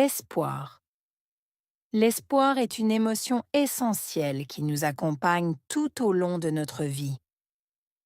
Espoir. L'espoir est une émotion essentielle qui nous accompagne tout au long de notre vie.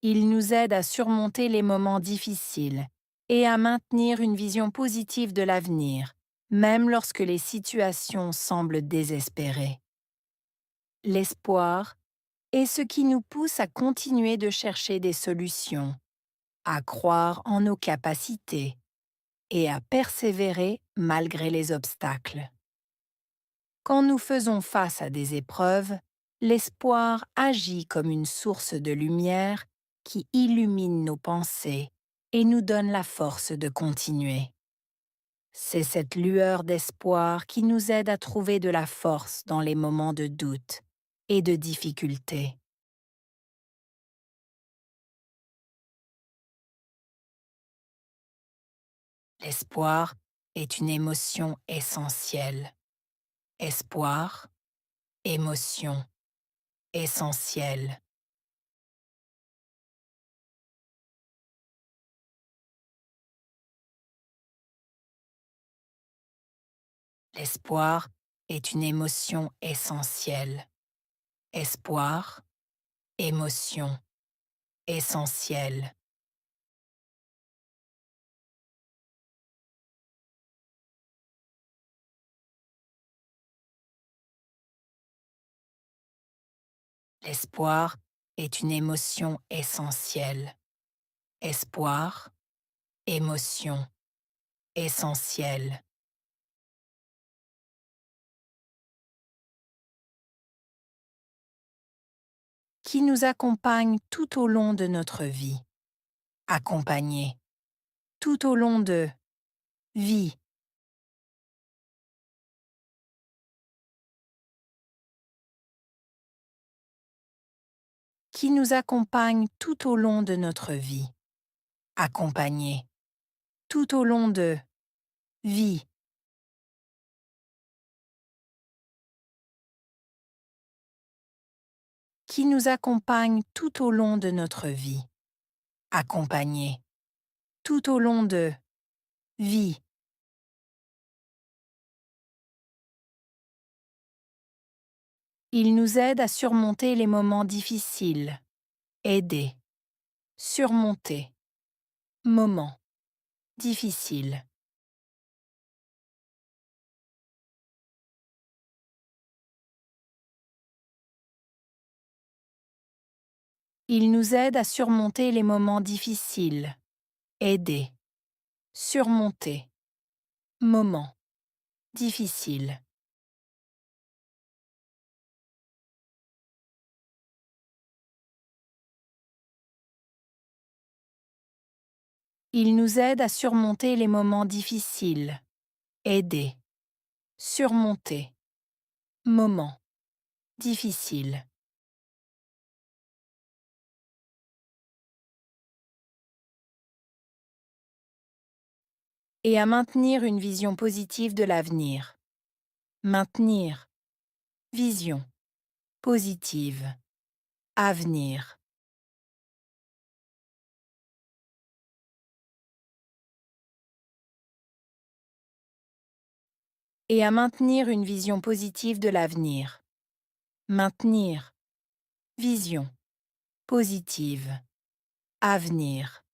Il nous aide à surmonter les moments difficiles et à maintenir une vision positive de l'avenir, même lorsque les situations semblent désespérées. L'espoir est ce qui nous pousse à continuer de chercher des solutions, à croire en nos capacités et à persévérer malgré les obstacles. Quand nous faisons face à des épreuves, l'espoir agit comme une source de lumière qui illumine nos pensées et nous donne la force de continuer. C'est cette lueur d'espoir qui nous aide à trouver de la force dans les moments de doute et de difficulté. L'espoir est une émotion essentielle. Espoir, émotion essentielle. L'espoir est une émotion essentielle. Espoir, émotion essentielle. L'espoir est une émotion essentielle. Espoir, émotion essentielle. Qui nous accompagne tout au long de notre vie. Accompagner. Tout au long de vie. Qui nous accompagne tout au long de notre vie. Accompagner. Tout au long de vie. Qui nous accompagne tout au long de notre vie. Accompagner. Tout au long de vie. Il nous aide à surmonter les moments difficiles. Aider. Surmonter. Moment. Difficile. Il nous aide à surmonter les moments difficiles. Aider. Surmonter. Moment. Difficile. Il nous aide à surmonter les moments difficiles. Aider. Surmonter. Moment. Difficile. Et à maintenir une vision positive de l'avenir. Maintenir. Vision. Positive. Avenir. Et à maintenir une vision positive de l'avenir. Maintenir. Vision. Positive. Avenir.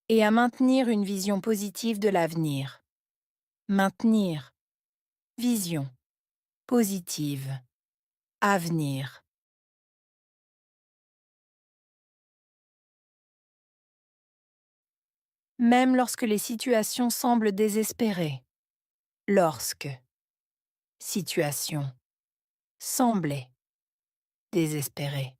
Et à maintenir une vision positive de l'avenir. Maintenir. Vision. Positive. Avenir. Même lorsque les situations semblent désespérées. Lorsque. Situation. Semblait. Désespérée.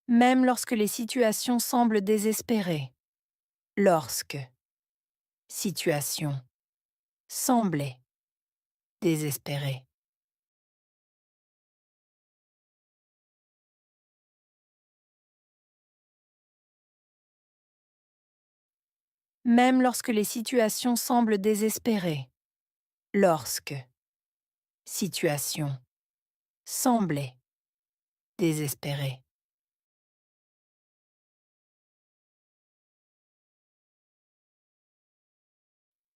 Même lorsque les situations semblent désespérées. Lorsque. Situation. Semblait. Désespérée. même lorsque les situations semblent désespérées. Lorsque situation semblait désespérée.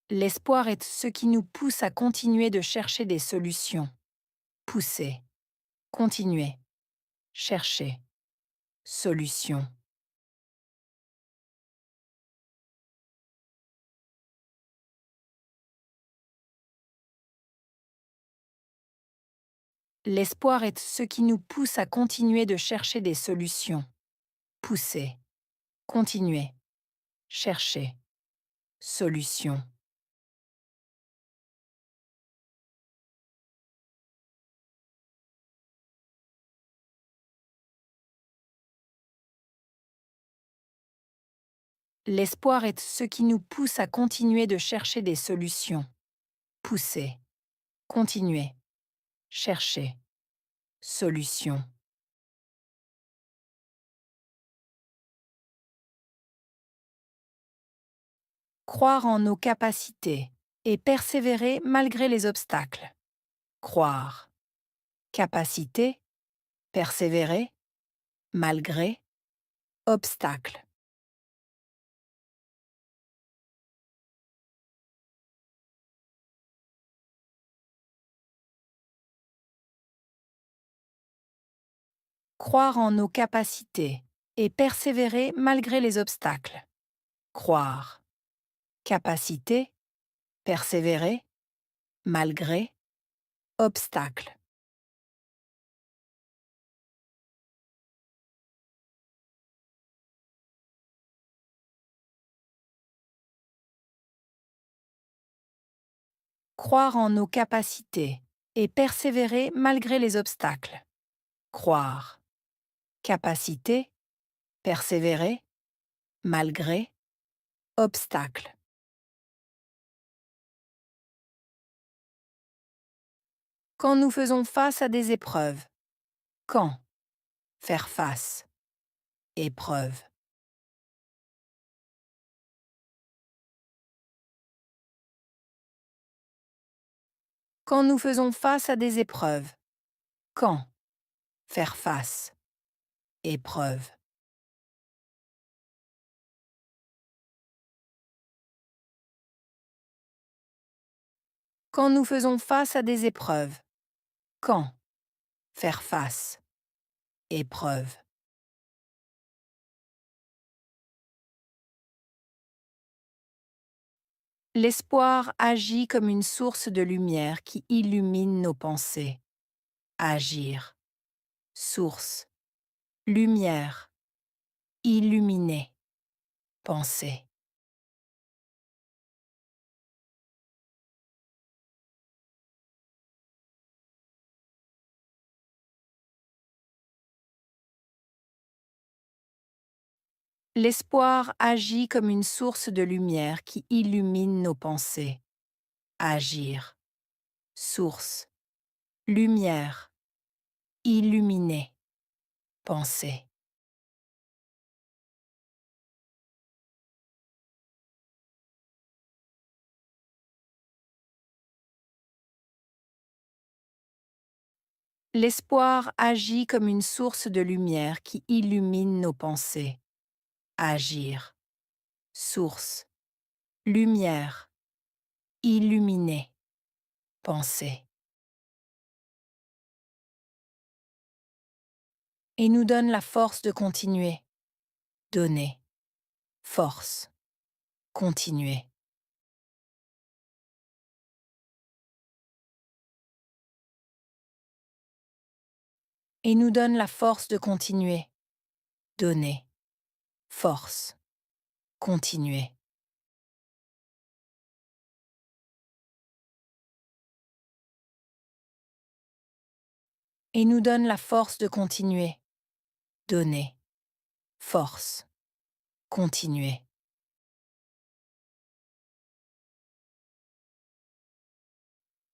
L'espoir est ce qui nous pousse à continuer de chercher des solutions. Pousser, continuer, chercher, solution. L'espoir est ce qui nous pousse à continuer de chercher des solutions. Pousser, continuer, chercher, solution. L'espoir est ce qui nous pousse à continuer de chercher des solutions. Pousser, continuer, chercher, solution. Croire en nos capacités et persévérer malgré les obstacles. Croire. Capacité, persévérer, malgré, obstacle. Croire en nos capacités et persévérer malgré les obstacles. Croire. Capacité, persévérer, malgré, obstacle. Croire en nos capacités et persévérer malgré les obstacles. Croire. Capacité, persévérer, malgré, obstacle. Quand nous faisons face à des épreuves. Quand. Faire face. Épreuve. Quand nous faisons face à des épreuves. Quand. Faire face. Épreuve. Quand nous faisons face à des épreuves. Quand. Faire face. Épreuve. L'espoir agit comme une source de lumière qui illumine nos pensées. Agir. Source. Lumière. Illuminer. Penser. L'espoir agit comme une source de lumière qui illumine nos pensées. Agir. Source. Lumière. Illuminer. Penser. L'espoir agit comme une source de lumière qui illumine nos pensées. Agir. Source. Lumière. Illuminer. Penser. Et nous donne la force de continuer. Donner. Force. Continuer. Et nous donne la force de continuer. Donner. Force. Continuer. Et nous donne la force de continuer. Donner. Force. Continuer.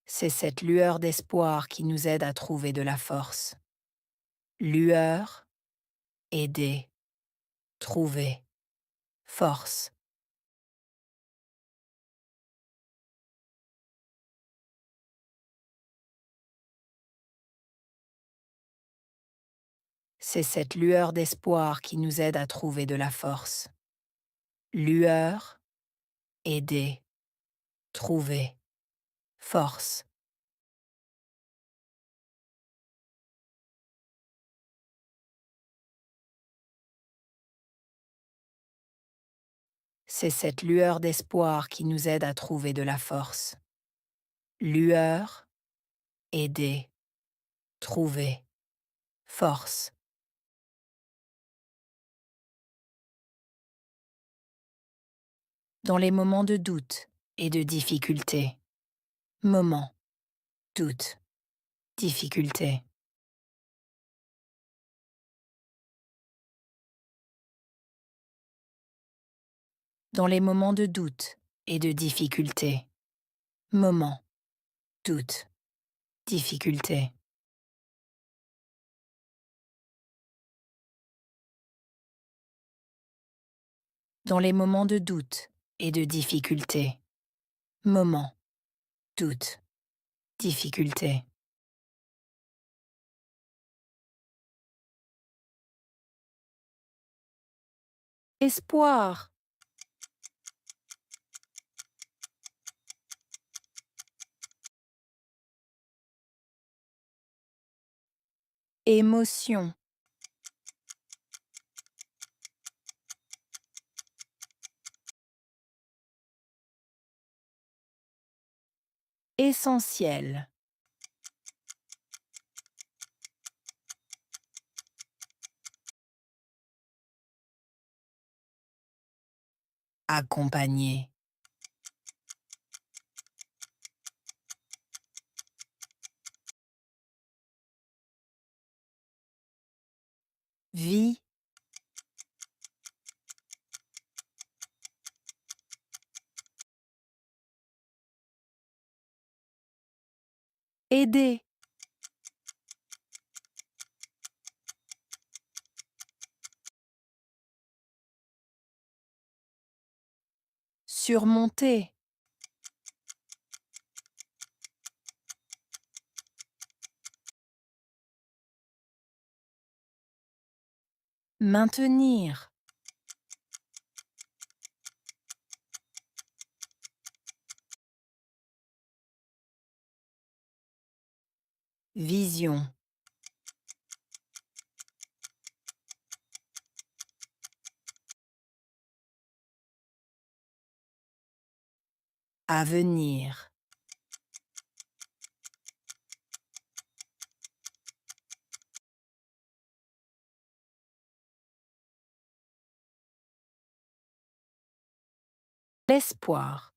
C'est cette lueur d'espoir qui nous aide à trouver de la force. Lueur, aider, trouver, force. C'est cette lueur d'espoir qui nous aide à trouver de la force. Lueur, aider, trouver, force. C'est cette lueur d'espoir qui nous aide à trouver de la force. Lueur, aider, trouver, force. Dans les moments de doute et de difficulté. Moment, doute, difficulté. Dans les moments de doute et de difficulté. Moment, doute, difficulté. Dans les moments de doute et de difficulté. Moment, doute, difficulté. Espoir, émotion, essentiel, accompagner, vie, aider, surmonter, maintenir, vision, avenir, l'espoir.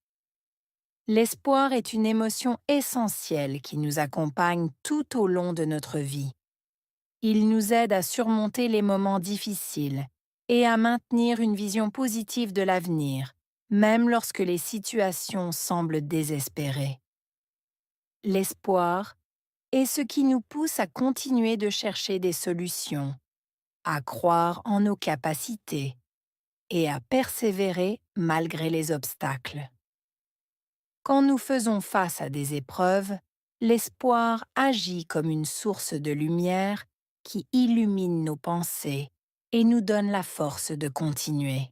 L'espoir est une émotion essentielle qui nous accompagne tout au long de notre vie. Il nous aide à surmonter les moments difficiles et à maintenir une vision positive de l'avenir, même lorsque les situations semblent désespérées. L'espoir est ce qui nous pousse à continuer de chercher des solutions, à croire en nos capacités et à persévérer malgré les obstacles. Quand nous faisons face à des épreuves, l'espoir agit comme une source de lumière qui illumine nos pensées et nous donne la force de continuer.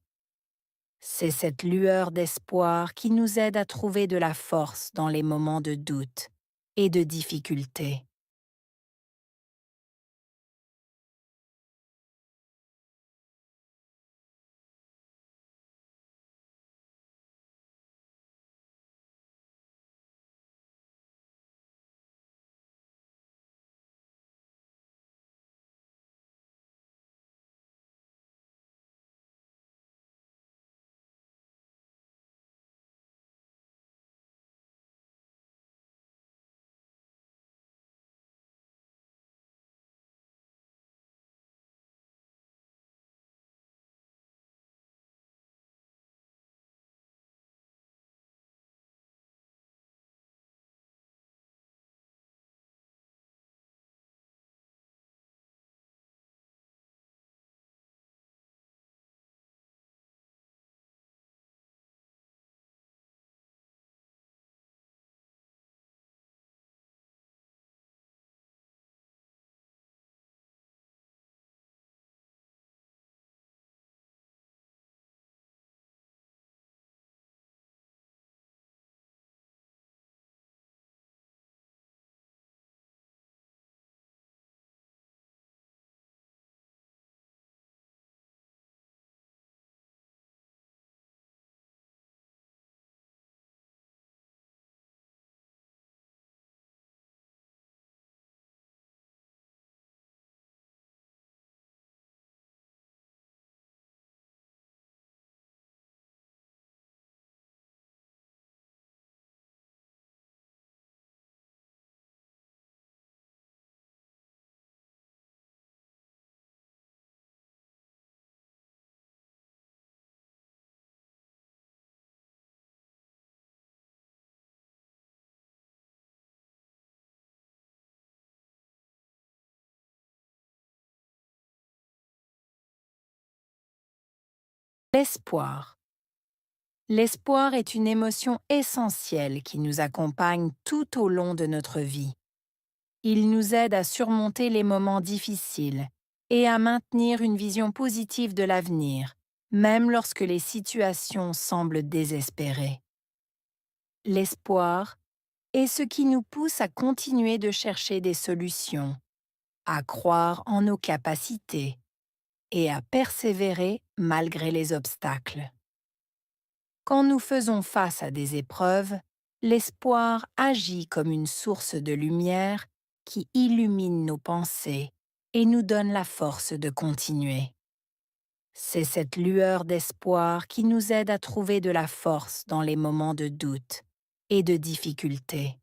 C'est cette lueur d'espoir qui nous aide à trouver de la force dans les moments de doute et de difficulté. L'espoir. L'espoir est une émotion essentielle qui nous accompagne tout au long de notre vie. Il nous aide à surmonter les moments difficiles et à maintenir une vision positive de l'avenir, même lorsque les situations semblent désespérées. L'espoir est ce qui nous pousse à continuer de chercher des solutions, à croire en nos capacités et à persévérer malgré les obstacles. Quand nous faisons face à des épreuves, l'espoir agit comme une source de lumière qui illumine nos pensées et nous donne la force de continuer. C'est cette lueur d'espoir qui nous aide à trouver de la force dans les moments de doute et de difficulté.